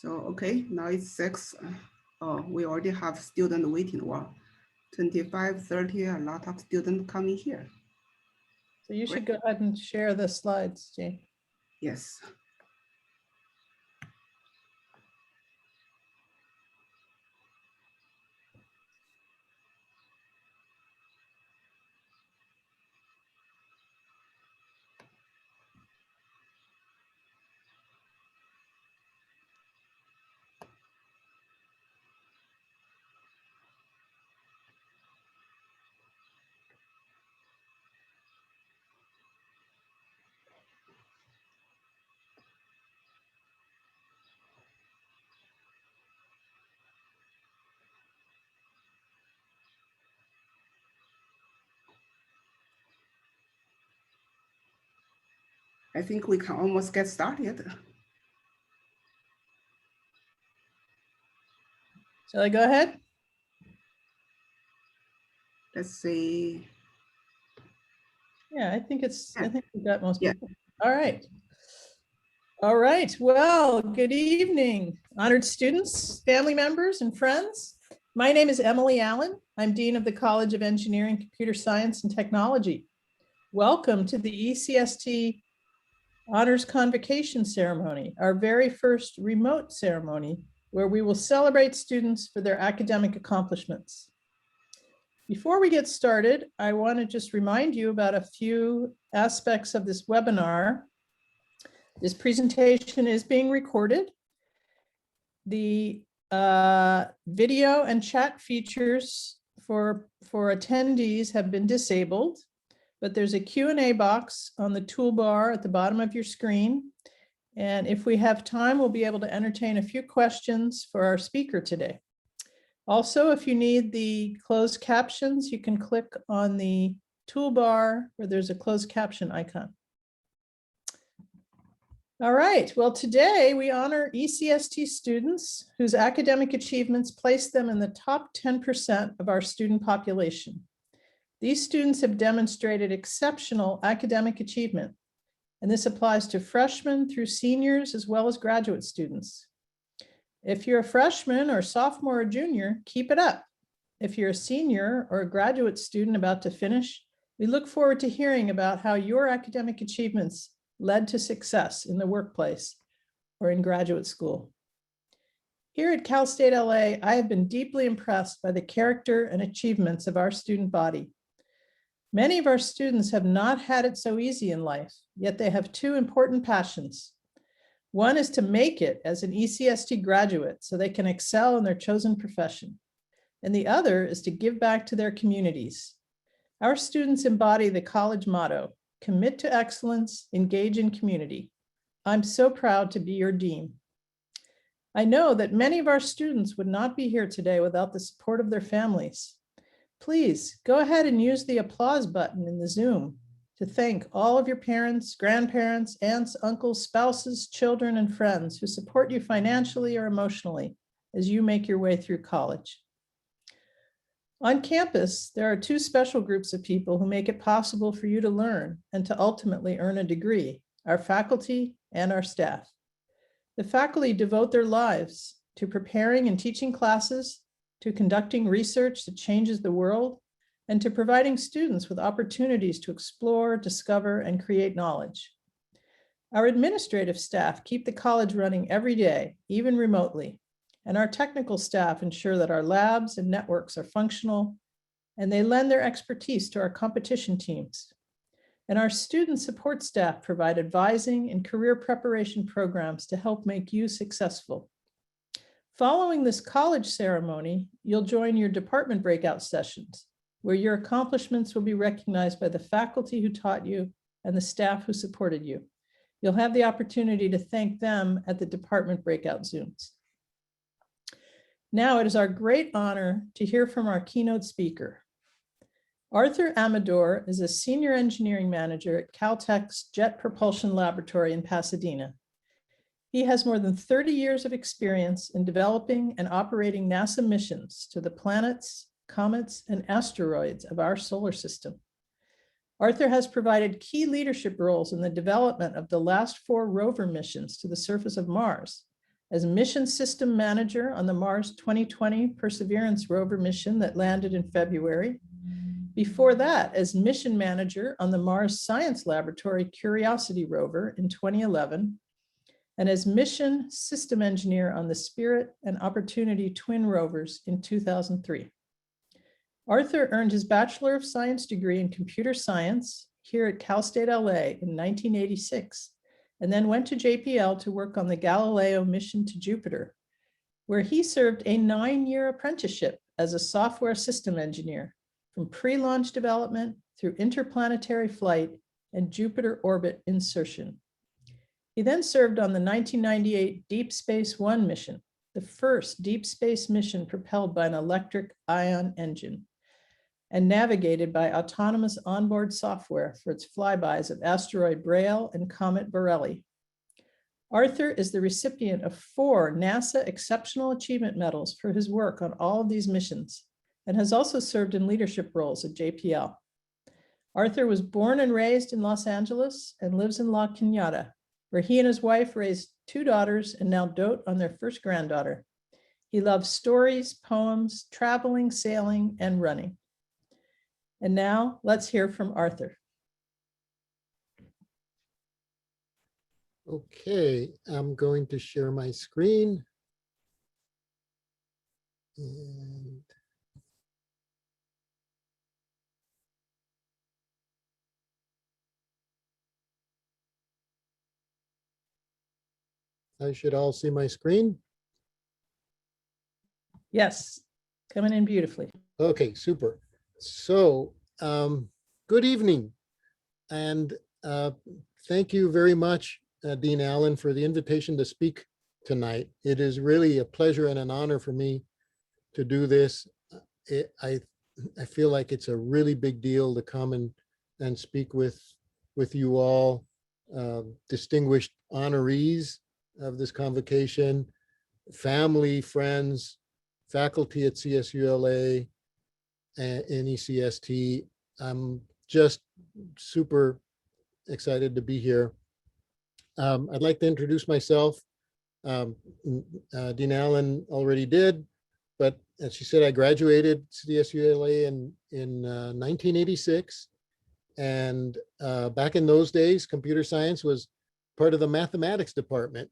So, okay, now it's 6. Oh, we already have student waiting. Wow, 25, 30, a lot of students coming here. So you Great. should go ahead and share the slides, Jane. Yes. I think we can almost get started. Shall I go ahead? Let's see. Yeah, I think Yeah. we got most Yeah. people. All right. All right. Well, good evening, honored students, family members, and friends. My name is Emily Allen. I'm Dean of the College of Engineering, Computer Science, and Technology. Welcome to the ECST Honors Convocation ceremony, our very first remote ceremony, where we will celebrate students for their academic accomplishments. Before we get started, I want to just remind you about a few aspects of this webinar. This presentation is being recorded. The video and chat features for attendees have been disabled, but there's a Q&A box on the toolbar at the bottom of your screen. And if we have time, we'll be able to entertain a few questions for our speaker today. Also, if you need the closed captions, you can click on the toolbar where there's a closed caption icon. All right, well, today we honor ECST students whose academic achievements place them in the top 10% of our student population. These students have demonstrated exceptional academic achievement, and this applies to freshmen through seniors as well as graduate students. If you're a freshman or sophomore or junior, keep it up. If you're a senior or a graduate student about to finish, we look forward to hearing about how your academic achievements led to success in the workplace or in graduate school. Here at Cal State LA, I have been deeply impressed by the character and achievements of our student body. Many of our students have not had it so easy in life, yet they have two important passions. One is to make it as an ECST graduate so they can excel in their chosen profession. And the other is to give back to their communities. Our students embody the college motto, commit to excellence, engage in community. I'm so proud to be your dean. I know that many of our students would not be here today without the support of their families. Please go ahead and use the applause button in the Zoom to thank all of your parents, grandparents, aunts, uncles, spouses, children, and friends who support you financially or emotionally as you make your way through college. On campus, there are two special groups of people who make it possible for you to learn and to ultimately earn a degree, our faculty and our staff. The faculty devote their lives to preparing and teaching classes, to conducting research that changes the world, and to providing students with opportunities to explore, discover, and create knowledge. Our administrative staff keep the college running every day, even remotely. And our technical staff ensure that our labs and networks are functional, and they lend their expertise to our competition teams. And our student support staff provide advising and career preparation programs to help make you successful. Following this college ceremony, you'll join your department breakout sessions, where your accomplishments will be recognized by the faculty who taught you and the staff who supported you. You'll have the opportunity to thank them at the department breakout Zooms. Now it is our great honor to hear from our keynote speaker. Arthur Amador is a senior engineering manager at Caltech's Jet Propulsion Laboratory in Pasadena. He has more than 30 years of experience in developing and operating NASA missions to the planets, comets, and asteroids of our solar system. Arthur has provided key leadership roles in the development of the last 4 Rover missions to the surface of Mars, as mission system manager on the Mars 2020 Perseverance rover mission that landed in February. Before that, as mission manager on the Mars Science Laboratory Curiosity rover in 2011, and as mission system engineer on the Spirit and Opportunity twin rovers in 2003. Arthur earned his Bachelor of Science degree in computer science here at Cal State LA in 1986, and then went to JPL to work on the Galileo mission to Jupiter, where he served a 9-year apprenticeship as a software system engineer from pre-launch development through interplanetary flight and Jupiter orbit insertion. He then served on the 1998 Deep Space One mission, the first deep space mission propelled by an electric ion engine and navigated by autonomous onboard software for its flybys of asteroid Braille and comet Borrelly. Arthur is the recipient of 4 NASA Exceptional Achievement Medals for his work on all of these missions and has also served in leadership roles at JPL. Arthur was born and raised in Los Angeles and lives in La Cañada, where he and his wife raised 2 daughters and now dote on their first granddaughter. He loves stories, poems, traveling, sailing, and running. And now let's hear from Arthur. Okay, I'm going to share my screen. And I should all see my screen. Yes, coming in beautifully. Okay, super. So, good evening. And thank you very much, Dean Allen, for the invitation to speak tonight. It is really a pleasure and an honor for me to do this. I feel like it's a really big deal to come and speak with you all, distinguished honorees of this convocation, family, friends, faculty at CSULA and ECST. I'm just super excited to be here. I'd like to introduce myself. Dean Allen already did, but as she said, I graduated CSULA in 1986. And back in those days, computer science was part of the mathematics department.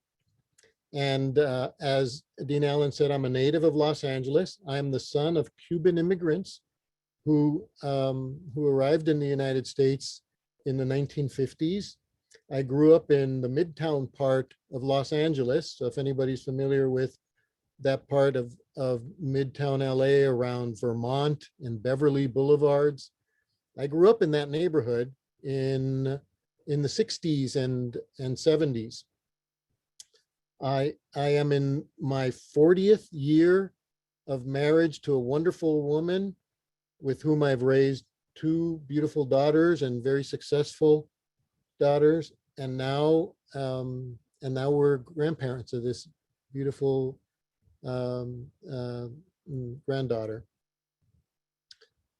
And as Dean Allen said, I'm a native of Los Angeles. I'm the son of Cuban immigrants who arrived in the United States in the 1950s. I grew up in the Midtown part of Los Angeles. So if anybody's familiar with that part of Midtown LA around Vermont and Beverly Boulevards, I grew up in that neighborhood in the 60s and 70s. I am in my 40th year of marriage to a wonderful woman with whom I've raised 2 beautiful daughters and very successful daughters, and now we're grandparents of this beautiful granddaughter.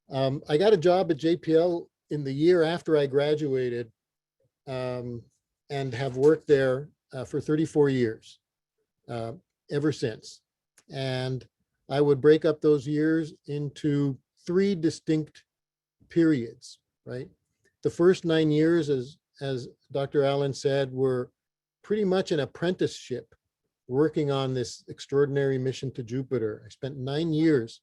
I got a job at JPL in the year after I graduated, and have worked there for 34 years ever since. And I would break up those years into 3 distinct periods, right? The first 9 years, as Dr. Allen said, were pretty much an apprenticeship working on this extraordinary mission to Jupiter. I spent 9 years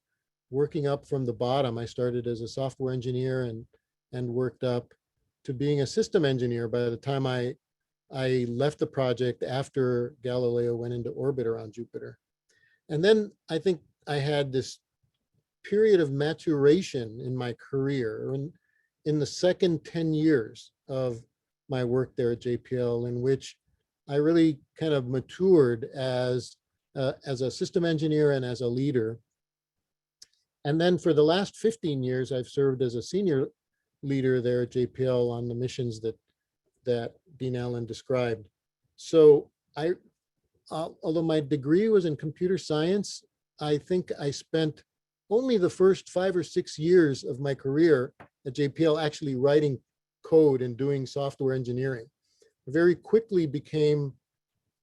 working up from the bottom. I started as a software engineer and worked up to being a system engineer by the time I left the project after Galileo went into orbit around Jupiter. And then I think I had this period of maturation in my career in the second 10 years of my work there at JPL, in which I really kind of matured as a system engineer and as a leader. And then for the last 15 years, I've served as a senior leader there at JPL on the missions that Dean Allen described. So although my degree was in computer science, I think I spent only the first 5 or 6 years of my career at JPL actually writing code and doing software engineering. I very quickly became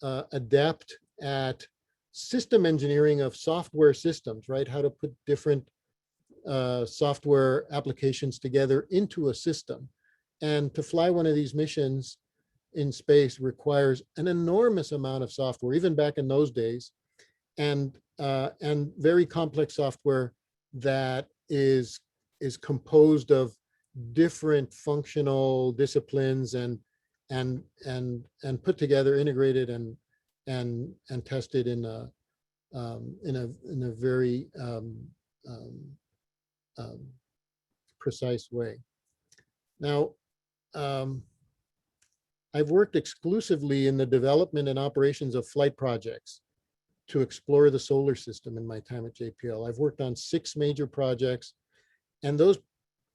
adept at system engineering of software systems, right? How to put different software applications together into a system. And to fly one of these missions in space requires an enormous amount of software, even back in those days, and very complex software that is composed of different functional disciplines and put together, integrated and tested in a very precise way. Now, I've worked exclusively in the development and operations of flight projects to explore the solar system in my time at JPL. I've worked on 6 major projects, and those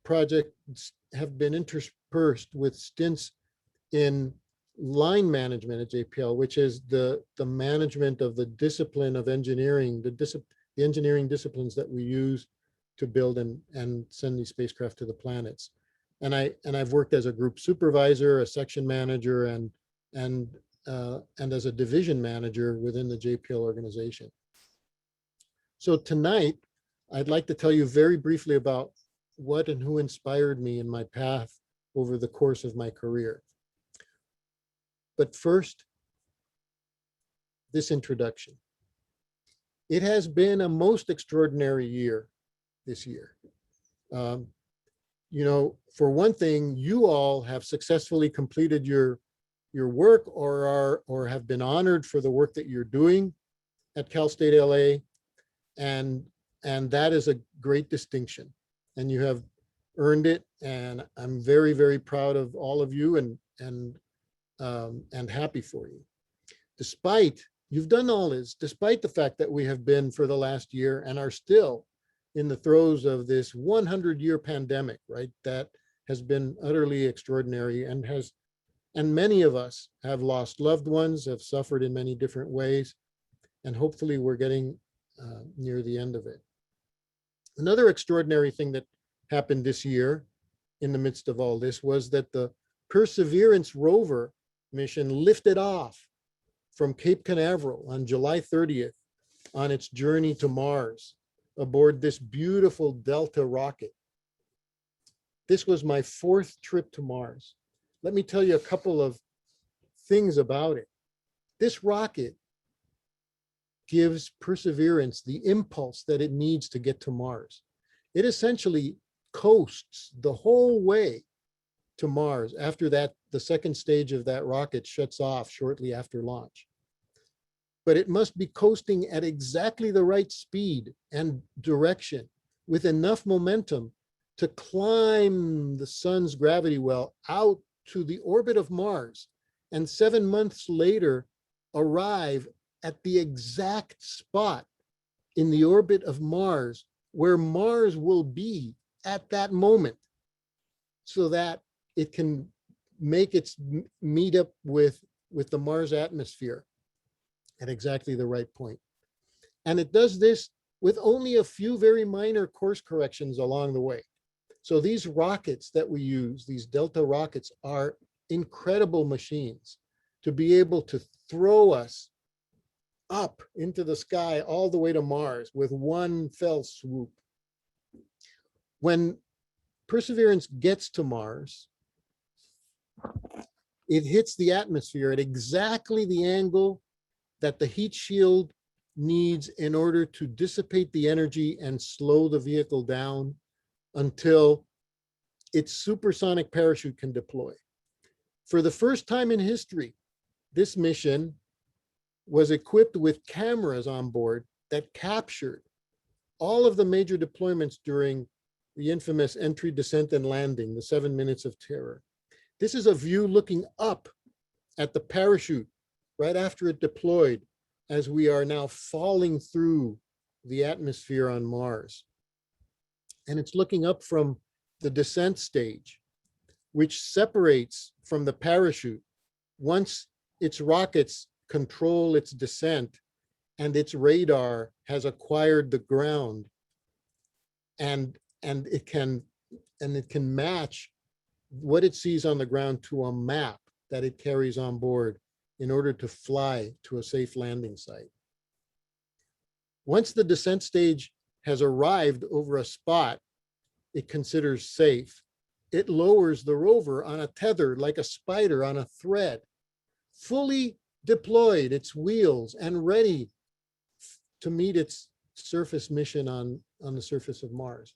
projects have been interspersed with stints in line management at JPL, which is the management of the discipline of engineering, the engineering disciplines that we use to build and send these spacecraft to the planets. And I've worked as a group supervisor, a section manager, and as a division manager within the JPL organization. So tonight, I'd like to tell you very briefly about what and who inspired me in my path over the course of my career. But first, this introduction. It has been a most extraordinary year this year. You know, for one thing, you all have successfully completed your work or have been honored for the work that you're doing at Cal State LA, and that is a great distinction, and you have earned it, and I'm very, very proud of all of you and happy for you. Despite you've done all this, despite the fact that we have been for the last year and are still in the throes of this 100-year pandemic, right? That has been utterly extraordinary and many of us have lost loved ones, have suffered in many different ways, and hopefully we're getting near the end of it. Another extraordinary thing that happened this year in the midst of all this was that the Perseverance Rover mission lifted off from Cape Canaveral on July 30th on its journey to Mars aboard this beautiful Delta rocket. This was my 4th trip to Mars. Let me tell you a couple of things about it. This rocket gives Perseverance the impulse that it needs to get to Mars. It essentially coasts the whole way to Mars. After that, the second stage of that rocket shuts off shortly after launch. But it must be coasting at exactly the right speed and direction with enough momentum to climb the sun's gravity well out to the orbit of Mars, and 7 months later arrive at the exact spot in the orbit of Mars where Mars will be at that moment, so that it can make its meet up with the Mars atmosphere at exactly the right point. And it does this with only a few very minor course corrections along the way. So these rockets that we use, these Delta rockets, are incredible machines to be able to throw us up into the sky all the way to Mars with one fell swoop. When Perseverance gets to Mars, it hits the atmosphere at exactly the angle that the heat shield needs in order to dissipate the energy and slow the vehicle down until its supersonic parachute can deploy. For the first time in history, this mission was equipped with cameras on board that captured all of the major deployments during the infamous entry, descent, and landing, the 7 minutes of terror. This is a view looking up at the parachute right after it deployed, as we are now falling through the atmosphere on Mars. And it's looking up from the descent stage, which separates from the parachute once its rockets control its descent and its radar has acquired the ground, and it can match what it sees on the ground to a map that it carries on board in order to fly to a safe landing site. Once the descent stage has arrived over a spot it considers safe, it lowers the rover on a tether like a spider on a thread, fully deployed its wheels and ready to meet its surface mission on the surface of Mars.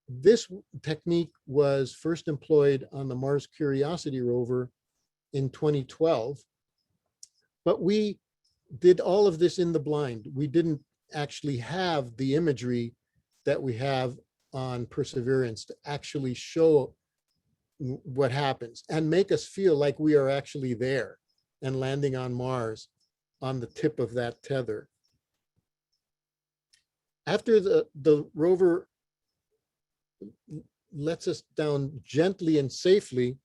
This technique was first employed on the Mars Curiosity rover in 2012, but we did all of this in the blind. We didn't actually have the imagery that we have on Perseverance to actually show what happens and make us feel like we are actually there and landing on Mars on the tip of that tether. After the rover lets us down gently and safely,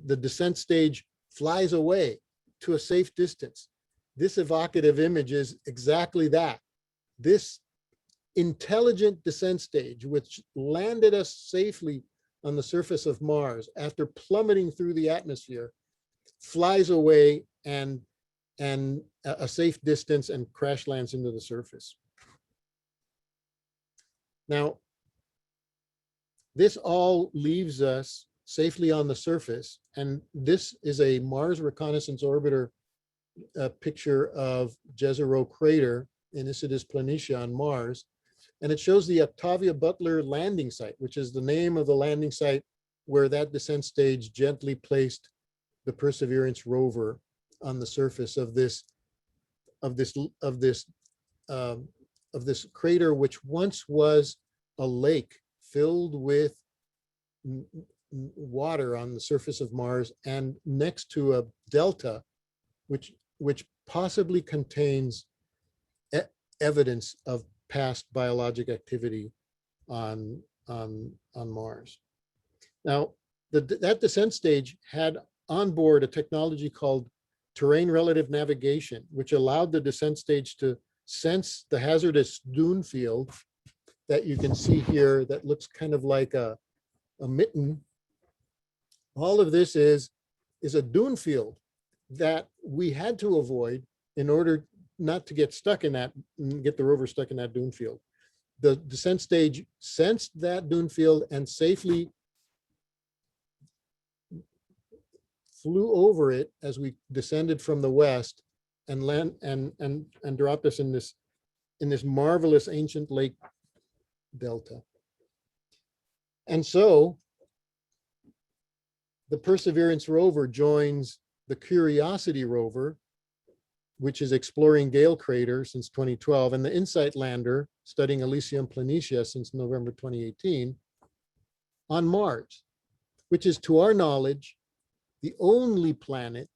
the descent stage flies away to a safe distance. This evocative image is exactly that. This intelligent descent stage, which landed us safely on the surface of Mars after plummeting through the atmosphere, flies away and a safe distance and crash lands into the surface. Now, this all leaves us safely on the surface, and this is a Mars Reconnaissance Orbiter picture of Jezero crater in Isidis Planitia on Mars. And it shows the Octavia Butler landing site, which is the name of the landing site where that descent stage gently placed the Perseverance rover on the surface of this crater, which once was a lake filled with water on the surface of Mars, and next to a delta, which possibly contains evidence of past biologic activity on Mars. Now, that descent stage had on board a technology called terrain relative navigation, which allowed the descent stage to sense the hazardous dune field that you can see here that looks kind of like a mitten. All of this is a dune field that we had to avoid in order not to get stuck in that, get the rover stuck in that dune field. The descent stage sensed that dune field and safely flew over it as we descended from the west and dropped us in this marvelous ancient lake delta. And so the Perseverance rover joins the Curiosity rover, which is exploring Gale Crater since 2012, and the InSight lander studying Elysium Planitia since November 2018 on Mars, which is, to our knowledge, the only planet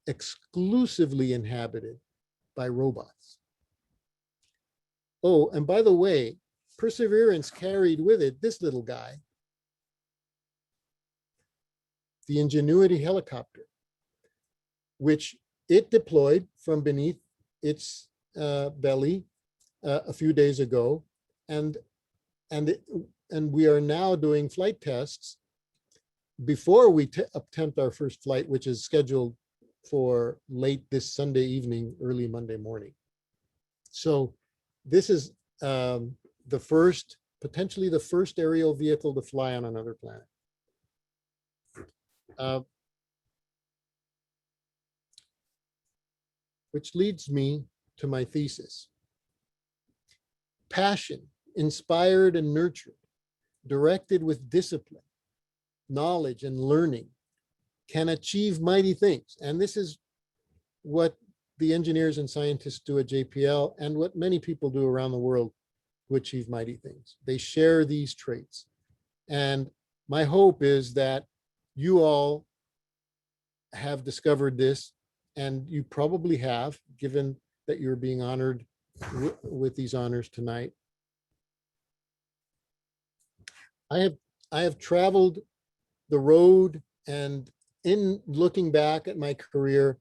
exclusively inhabited by robots. Oh, and by the way, Perseverance carried with it this little guy, the Ingenuity helicopter, which it deployed from beneath its belly a few days ago, and we are now doing flight tests before we attempt our first flight, which is scheduled for late this Sunday evening, early Monday morning. So this is potentially the first aerial vehicle to fly on another planet. Which leads me to my thesis. Passion, inspired and nurtured, directed with discipline, knowledge and learning, can achieve mighty things. And this is what the engineers and scientists do at JPL and what many people do around the world to achieve mighty things. They share these traits. And my hope is that you all have discovered this, and you probably have, given that you're being honored with these honors tonight. I have traveled the road, and in looking back at my career,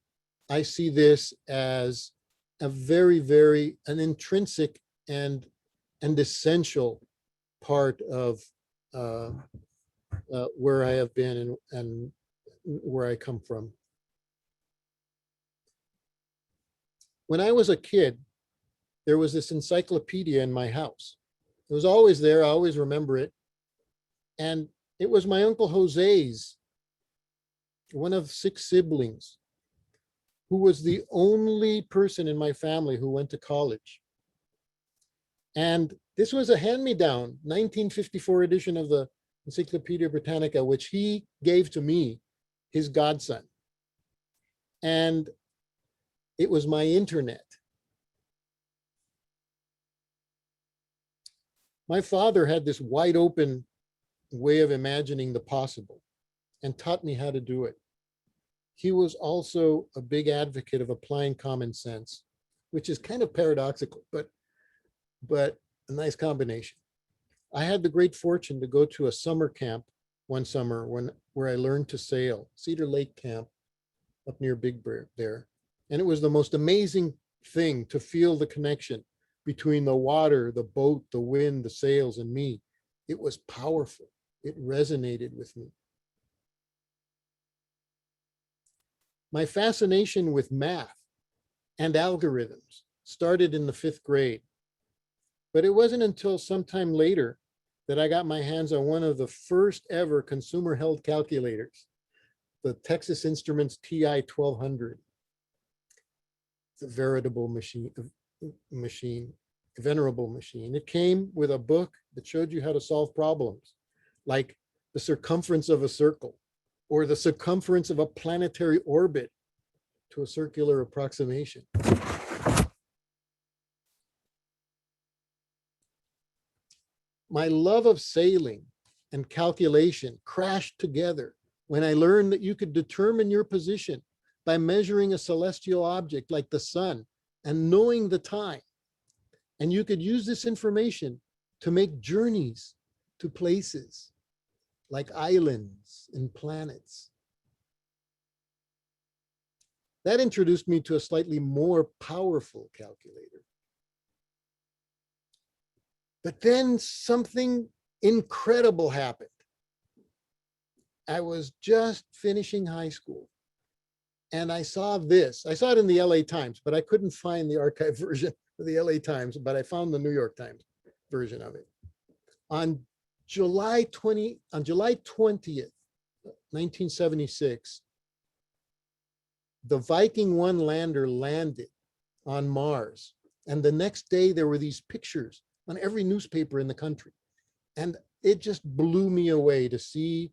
I see this as a very an intrinsic and essential part of where I have been and where I come from. when I was a kid, there was this encyclopedia in my house. It was always there. I always remember it. And it was my Uncle Jose's, one of 6 siblings, who was the only person in my family who went to college. And this was a hand-me-down 1954 edition of the Encyclopedia Britannica, which he gave to me, his godson. And it was my internet. My father had this wide open way of imagining the possible and taught me how to do it. He was also a big advocate of applying common sense, which is kind of paradoxical, but a nice combination. I had the great fortune to go to a summer camp one summer where I learned to sail, Cedar Lake Camp up near Big Bear there. And it was the most amazing thing to feel the connection between the water, the boat, the wind, the sails, and me. It was powerful. It resonated with me. My fascination with math and algorithms started in the 5th grade. But it wasn't until sometime later that I got my hands on one of the first ever consumer held calculators, the Texas Instruments TI 1200. It's a veritable machine, a venerable machine. It came with a book that showed you how to solve problems, like the circumference of a circle or the circumference of a planetary orbit to a circular approximation. My love of sailing and calculation crashed together when I learned that you could determine your position by measuring a celestial object like the sun and knowing the time. And you could use this information to make journeys to places like islands and planets. That introduced me to a slightly more powerful calculator. But then something incredible happened. I was just finishing high school and I saw this. I saw it in the LA Times, but I couldn't find the archive version of the LA Times, but I found the New York Times version of it. On July 20th, 1976, the Viking 1 lander landed on Mars. And the next day there were these pictures on every newspaper in the country. And it just blew me away to see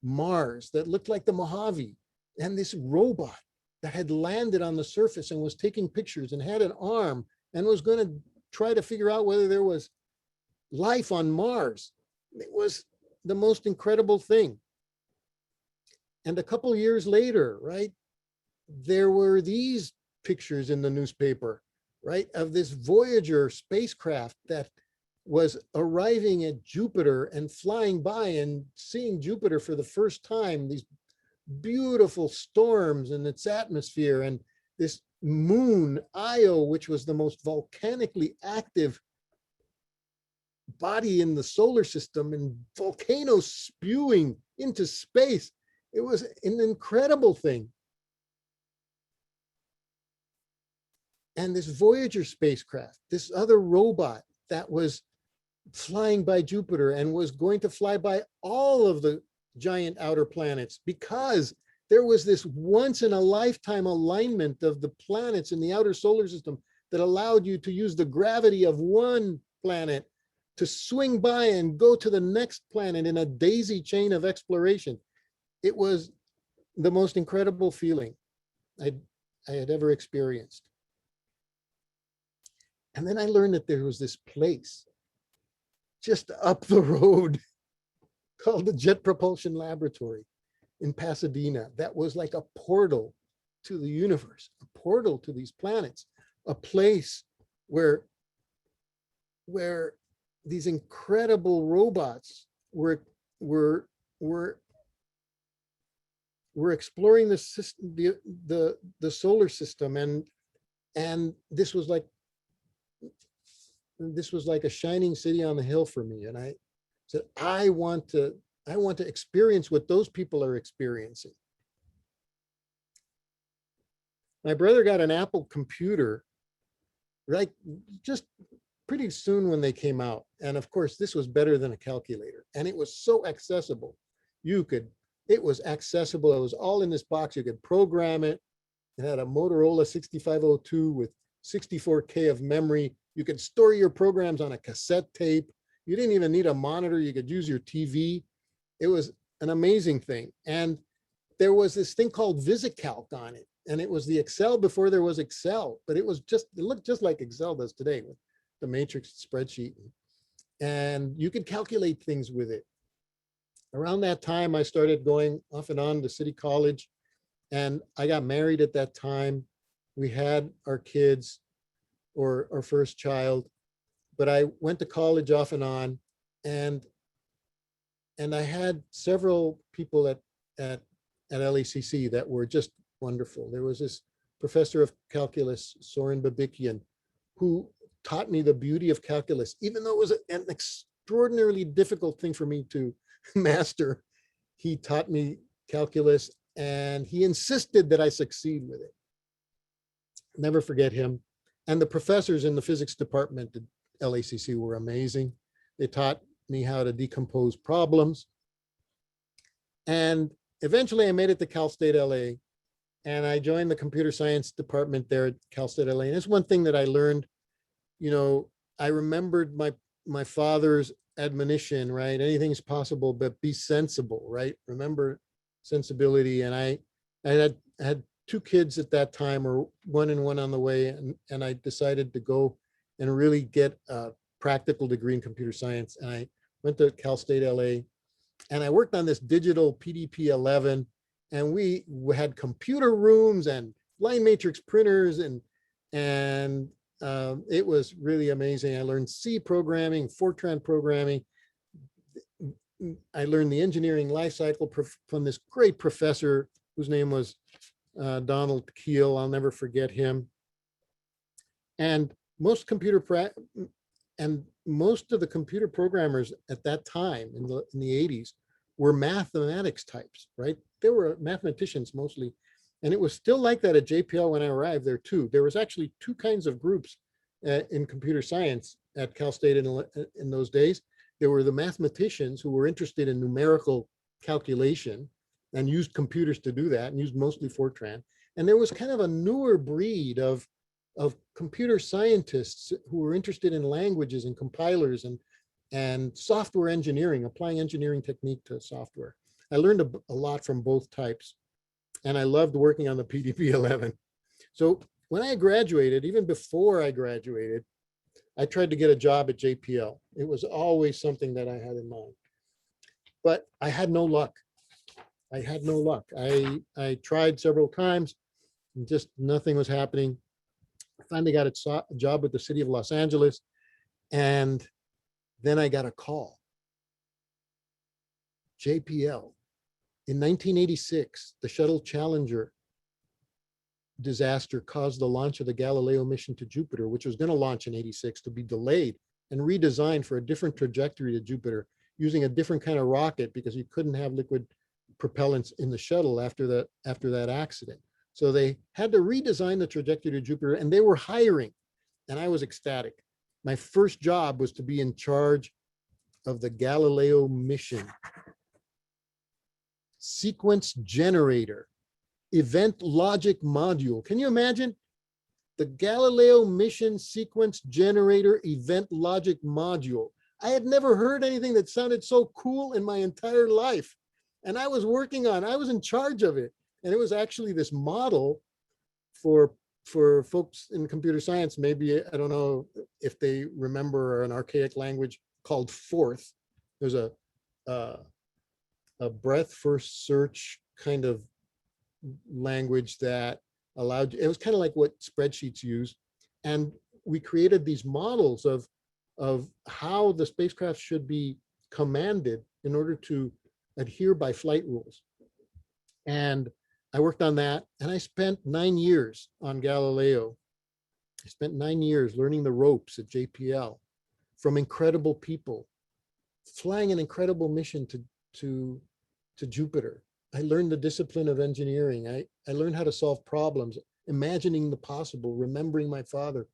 Mars that looked like the Mojave and this robot that had landed on the surface and was taking pictures and had an arm and was going to try to figure out whether there was life on Mars. It was the most incredible thing. And a couple years later, right, there were these pictures in the newspaper, right, of this Voyager spacecraft that was arriving at Jupiter and flying by and seeing Jupiter for the first time, these beautiful storms in its atmosphere, and this moon, Io, which was the most volcanically active body in the solar system, and volcanoes spewing into space. It was an incredible thing. And this Voyager spacecraft, this other robot that was flying by Jupiter and was going to fly by all of the giant outer planets, because there was this once in a lifetime alignment of the planets in the outer solar system that allowed you to use the gravity of one planet to swing by and go to the next planet in a daisy chain of exploration. It was the most incredible feeling I had ever experienced. And then I learned that there was this place just up the road called the Jet Propulsion Laboratory in Pasadena. That was like a portal to the universe, a portal to these planets, a place where these incredible robots were exploring the system, the solar system, and this was like a shining city on the hill for me. And I said, I want to experience what those people are experiencing. My brother got an Apple computer right? Just pretty soon when they came out. And of course, this was better than a calculator. And it was so accessible. It was accessible. It was all in this box. You could program it. It had a Motorola 6502 with 64K of memory. You could store your programs on a cassette tape. You didn't even need a monitor. You could use your TV. It was an amazing thing. And there was this thing called VisiCalc on it. And it was the Excel before there was Excel, but it looked just like Excel does today with the matrix spreadsheet. And you could calculate things with it. Around that time, I started going off and on to City College, and I got married at that time. We had our kids, or our first child, but I went to college off and on, and I had several people at LACC that were just wonderful. There was this professor of calculus, Soren Babikian, who taught me the beauty of calculus, even though it was an extraordinarily difficult thing for me to master. He taught me calculus, and he insisted that I succeed with it. Never forget him. And the professors in the physics department at LACC were amazing. They taught me how to decompose problems. And eventually I made it to Cal State LA, and I joined the computer science department there at Cal State LA. And it's one thing that I learned, I remembered my father's admonition, right? Anything's possible, but be sensible, right? Remember sensibility. And I had two kids at that time, or one and one on the way. And I decided to go and really get a practical degree in computer science. And I went to Cal State LA, and I worked on this digital PDP-11, and we had computer rooms and line matrix printers, and it was really amazing. I learned C programming, Fortran programming. I learned the engineering life cycle from this great professor whose name was Donald Keel. I'll never forget him. And most of the computer programmers at that time in the 80s were mathematics types, right? They were mathematicians mostly. And it was still like that at JPL when I arrived there too. There was actually two kinds of groups in computer science at Cal State in those days. There were the mathematicians who were interested in numerical calculation and used computers to do that, and used mostly Fortran. And there was kind of a newer breed of computer scientists who were interested in languages and compilers and software engineering, applying engineering technique to software. I learned a lot from both types, and I loved working on the PDP-11. So when I graduated, even before I graduated, I tried to get a job at JPL. It was always something that I had in mind, but I had no luck. I tried several times, and just nothing was happening. I finally got a job with the city of Los Angeles, and then I got a call. JPL. In 1986, the shuttle Challenger disaster caused the launch of the Galileo mission to Jupiter, which was going to launch in 86, to be delayed and redesigned for a different trajectory to Jupiter, using a different kind of rocket, because you couldn't have liquid propellants in the shuttle after that accident. So they had to redesign the trajectory to Jupiter, and they were hiring, and I was ecstatic. My first job was to be in charge of the Galileo mission. Sequence generator, event logic module. Can you imagine? The Galileo mission sequence generator event logic module. I had never heard anything that sounded so cool in my entire life. And I was in charge of it. And it was actually this model for folks in computer science. Maybe, I don't know if they remember an archaic language called Forth. There's a breadth first search kind of language that allowed, it was kind of like what spreadsheets use. And we created these models of how the spacecraft should be commanded in order to adhere by flight rules. And I worked on that, and I spent 9 years on Galileo. I spent 9 years learning the ropes at JPL from incredible people, flying an incredible mission to Jupiter. I learned the discipline of engineering. I learned how to solve problems, imagining the possible, remembering my father,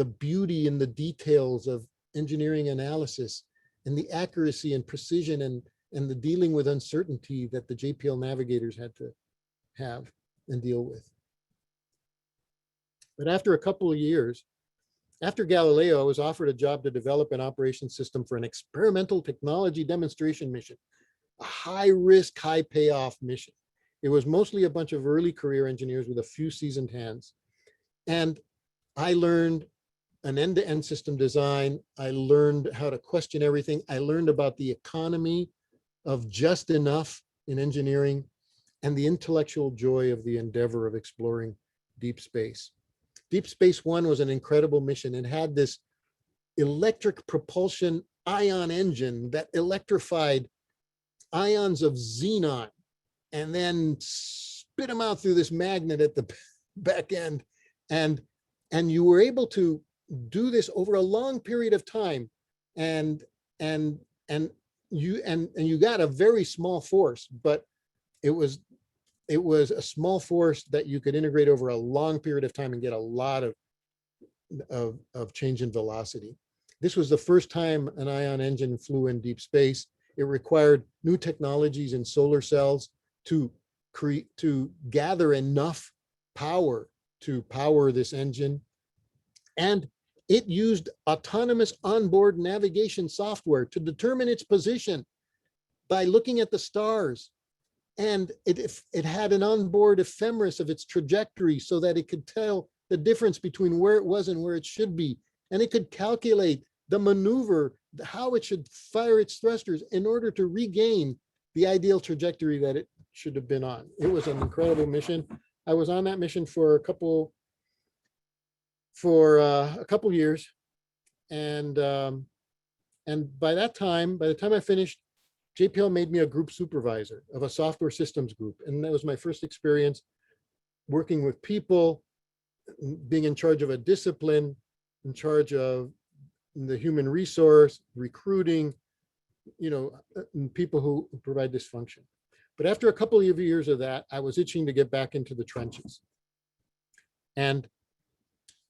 the beauty and the details of engineering analysis and the accuracy and precision and the dealing with uncertainty that the JPL navigators had to have and deal with. But after a couple of years, after Galileo, I was offered a job to develop an operations system for an experimental technology demonstration mission, a high risk, high payoff mission. It was mostly a bunch of early career engineers with a few seasoned hands. And I learned an end-to-end system design. I learned how to question everything. I learned about the economy of just enough in engineering and the intellectual joy of the endeavor of exploring deep space. Deep Space One was an incredible mission. It had this electric propulsion ion engine that electrified ions of xenon and then spit them out through this magnet at the back end. And you were able to do this over a long period of time. And you got a very small force, but it was a small force that you could integrate over a long period of time and get a lot of change in velocity. This was the first time an ion engine flew in deep space. It required new technologies in solar cells to gather enough power to power this engine. And it used autonomous onboard navigation software to determine its position by looking at the stars. And it had an onboard ephemeris of its trajectory so that it could tell the difference between where it was and where it should be. And it could calculate the maneuver, how it should fire its thrusters in order to regain the ideal trajectory that it should have been on. It was an incredible mission. I was on that mission for a couple years. And by the time I finished, JPL made me a group supervisor of a software systems group. And that was my first experience working with people, being in charge of a discipline, in charge of the human resource, recruiting, people who provide this function. But after a couple of years of that, I was itching to get back into the trenches. And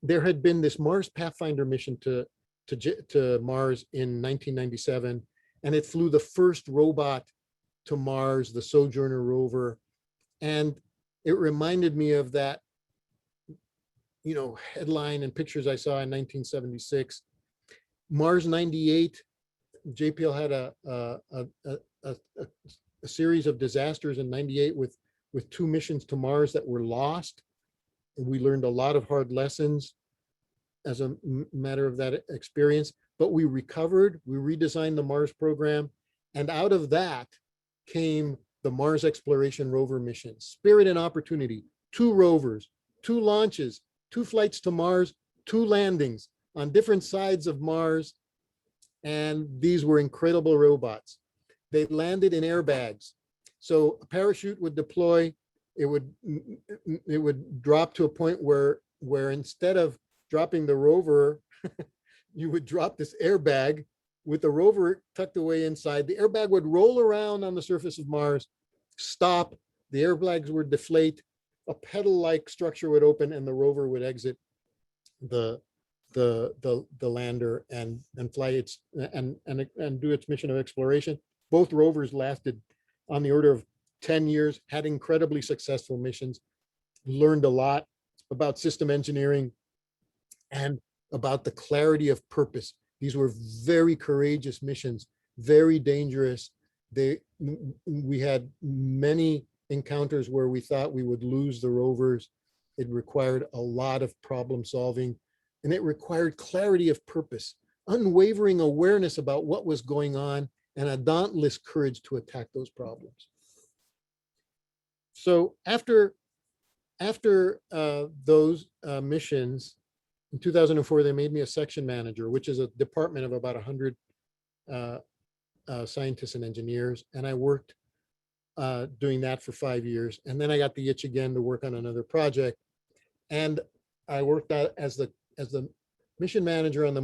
there had been this Mars Pathfinder mission to Mars in 1997. And it flew the first robot to Mars, the Sojourner rover. And it reminded me of that, headline and pictures I saw in 1976. Mars 98, JPL had a series of disasters in 98 with 2 missions to Mars that were lost. And we learned a lot of hard lessons as a matter of that experience. But we recovered, we redesigned the Mars program, and out of that came the Mars Exploration Rover mission. Spirit and Opportunity, 2 rovers, 2 launches, 2 flights to Mars, 2 landings on different sides of Mars, and these were incredible robots. They landed in airbags. So a parachute would deploy, it would drop to a point where instead of dropping the rover, you would drop this airbag with the rover tucked away inside. The airbag would roll around on the surface of Mars, stop, the airbags would deflate, a pedal-like structure would open, and the rover would exit the lander and fly its and do its mission of exploration. Both rovers lasted on the order of 10 years, had incredibly successful missions, learned a lot about system engineering and about the clarity of purpose. These were very courageous missions, very dangerous. We had many encounters where we thought we would lose the rovers. It required a lot of problem solving, and it required clarity of purpose, unwavering awareness about what was going on, and a dauntless courage to attack those problems. So after those missions, in 2004, they made me a section manager, which is a department of about 100 scientists and engineers. And I worked doing that for 5 years. And then I got the itch again to work on another project. And I worked out as the mission manager on the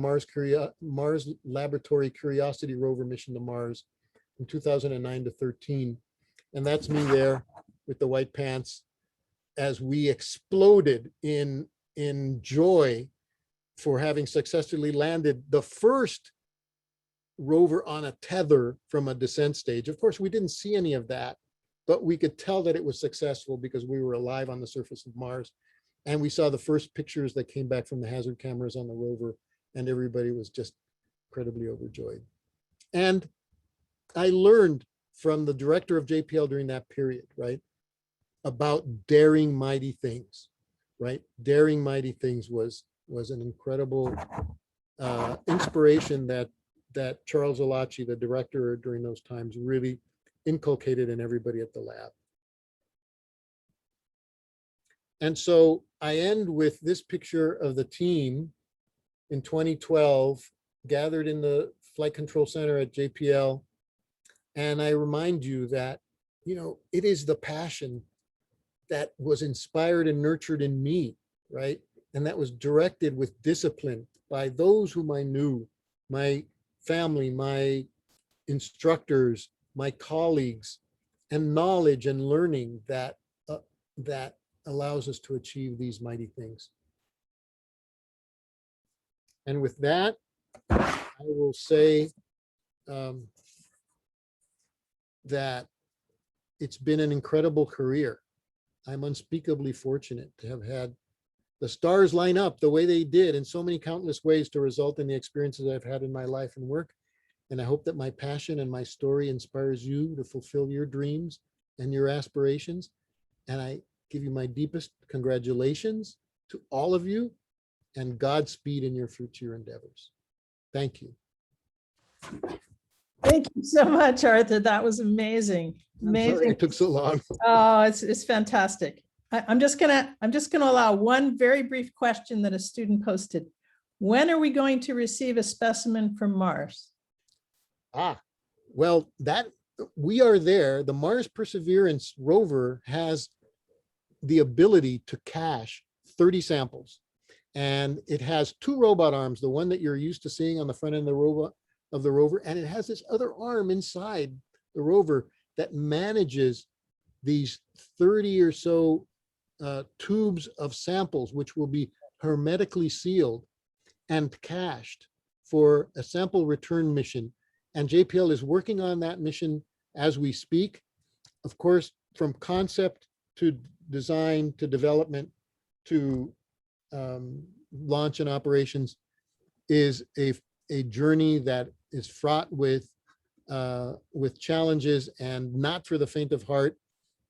Mars Laboratory Curiosity rover mission to Mars from 2009 to 13. And that's me there with the white pants as we exploded in joy for having successfully landed the first rover on a tether from a descent stage. Of course, we didn't see any of that, but we could tell that it was successful because we were alive on the surface of Mars. And we saw the first pictures that came back from the hazard cameras on the rover, and everybody was just incredibly overjoyed. And I learned from the director of JPL during that period, right, about daring mighty things, right? Daring mighty things was an incredible inspiration that Charles Alachi, the director during those times, really inculcated in everybody at the lab. And so I end with this picture of the team in 2012, gathered in the Flight Control Center at JPL. And I remind you that, you know, it is the passion that was inspired and nurtured in me, right? And that was directed with discipline by those whom I knew, my family, my instructors, my colleagues, and knowledge and learning that allows us to achieve these mighty things. And with that, I will say that it's been an incredible career. I'm unspeakably fortunate to have had the stars line up the way they did in so many countless ways to result in the experiences I've had in my life and work. And I hope that my passion and my story inspires you to fulfill your dreams and your aspirations. And I give you my deepest congratulations to all of you, and Godspeed in your future endeavors. Thank you. Thank you so much, Arthur. That was amazing. Amazing. Sorry it took so long. Oh, it's fantastic. I'm just gonna allow one very brief question that a student posted. When are we going to receive a specimen from Mars? Well, that we are there. The Mars Perseverance rover has the ability to cache 30 samples, and it has 2 robot arms, the one that you're used to seeing on the front end of the rover, and it has this other arm inside the rover that manages these 30 or so tubes of samples, which will be hermetically sealed and cached for a sample return mission. And JPL is working on that mission as we speak. Of course, from concept to design to development to launch and operations is a journey that is fraught with challenges and not for the faint of heart.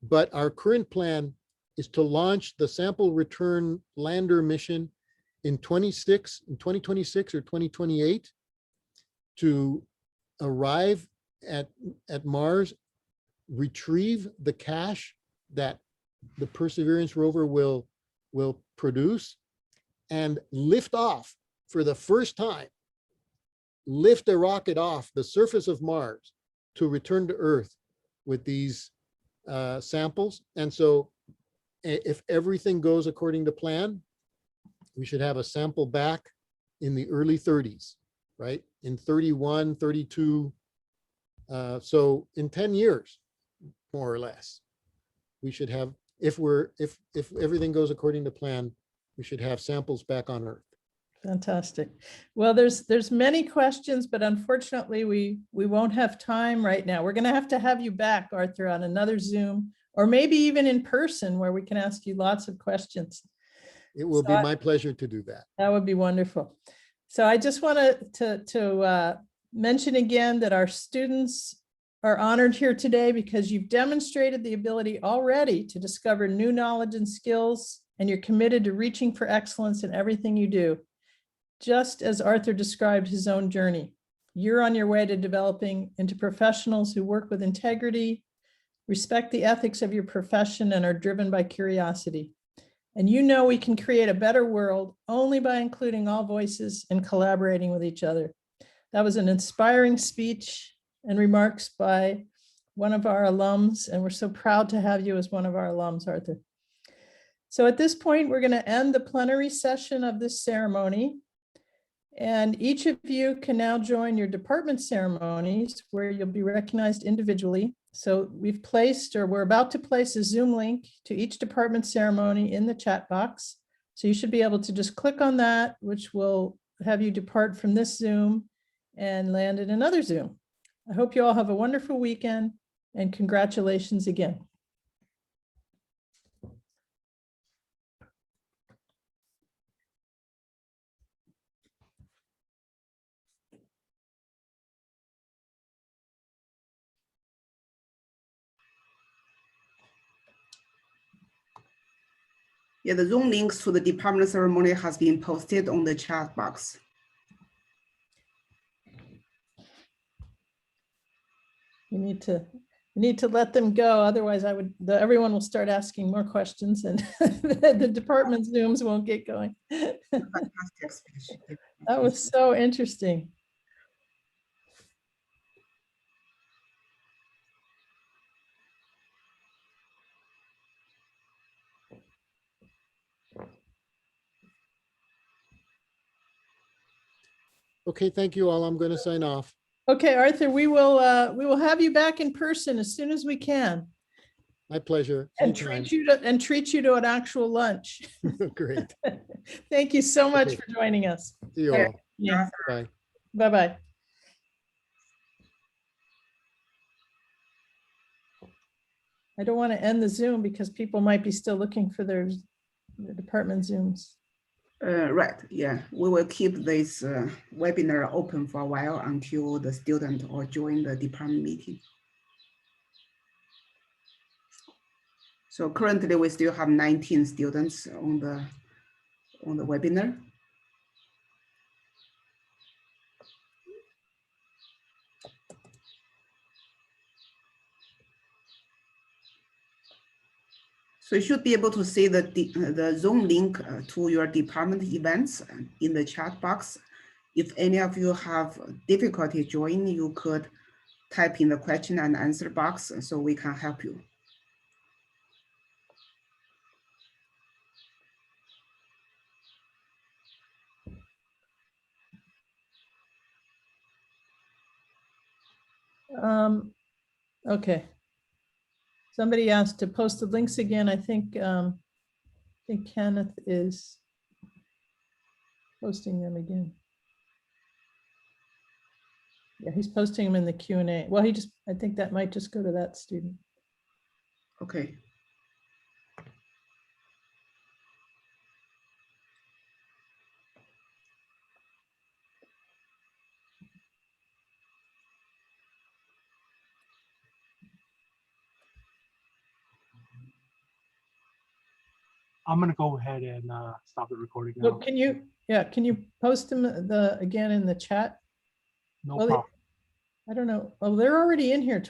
But our current plan is to launch the sample return lander mission in 2026 or 2028 to arrive at Mars, retrieve the cache that the Perseverance rover will produce, and lift off for the first time, lift a rocket off the surface of Mars to return to Earth with these samples. And so if everything goes according to plan, we should have a sample back in the early 30s, right? In 31, 32. So in 10 years, more or less, we should have, if everything goes according to plan, we should have samples back on Earth. Fantastic. Well, there's many questions, but unfortunately we won't have time right now. We're going to have you back, Arthur, on another Zoom, or maybe even in person where we can ask you lots of questions. It will be my pleasure to do that. That would be wonderful. So I just want to mention again that our students are honored here today because you've demonstrated the ability already to discover new knowledge and skills, and you're committed to reaching for excellence in everything you do. Just as Arthur described his own journey, you're on your way to developing into professionals who work with integrity, respect the ethics of your profession, and are driven by curiosity. And you know we can create a better world only by including all voices and collaborating with each other. That was an inspiring speech and remarks by one of our alums, and we're so proud to have you as one of our alums, Arthur. So at this point, we're going to end the plenary session of this ceremony. And each of you can now join your department ceremonies where you'll be recognized individually. So we've placed, or we're about to place, a Zoom link to each department ceremony in the chat box. So you should be able to just click on that, which will have you depart from this Zoom and land in another Zoom. I hope you all have a wonderful weekend and congratulations again. Yeah, the Zoom links to the department ceremony has been posted on the chat box. We need to let them go. Otherwise everyone will start asking more questions and the department Zooms won't get going. Fantastic speech. That was so interesting. Okay, thank you all. I'm going to sign off. Okay, Arthur, we will have you back in person as soon as we can My pleasure. and Anytime. treat you to an actual lunch. Great. Thank you so much Okay. for joining us. See you Yeah. all. Yeah. Bye. Bye-bye. I don't want to end the Zoom because people might be still looking for their department Zooms. Right, yeah, we will keep this webinar open for a while until the student or join the department meeting. So currently we still have 19 students on the webinar. So you should be able to see the Zoom link to your department events in the chat box. If any of you have difficulty joining, you could type in the question and answer box so we can help you. Okay. Somebody asked to post the links again. I think Kenneth is posting them again. Yeah, he's posting them in the Q&A. Well, I think that might just go to that student. Okay. I'm gonna go ahead and stop the recording now. Well, can you post them again in the chat? No Well, problem. I don't know. Oh, they're already in here.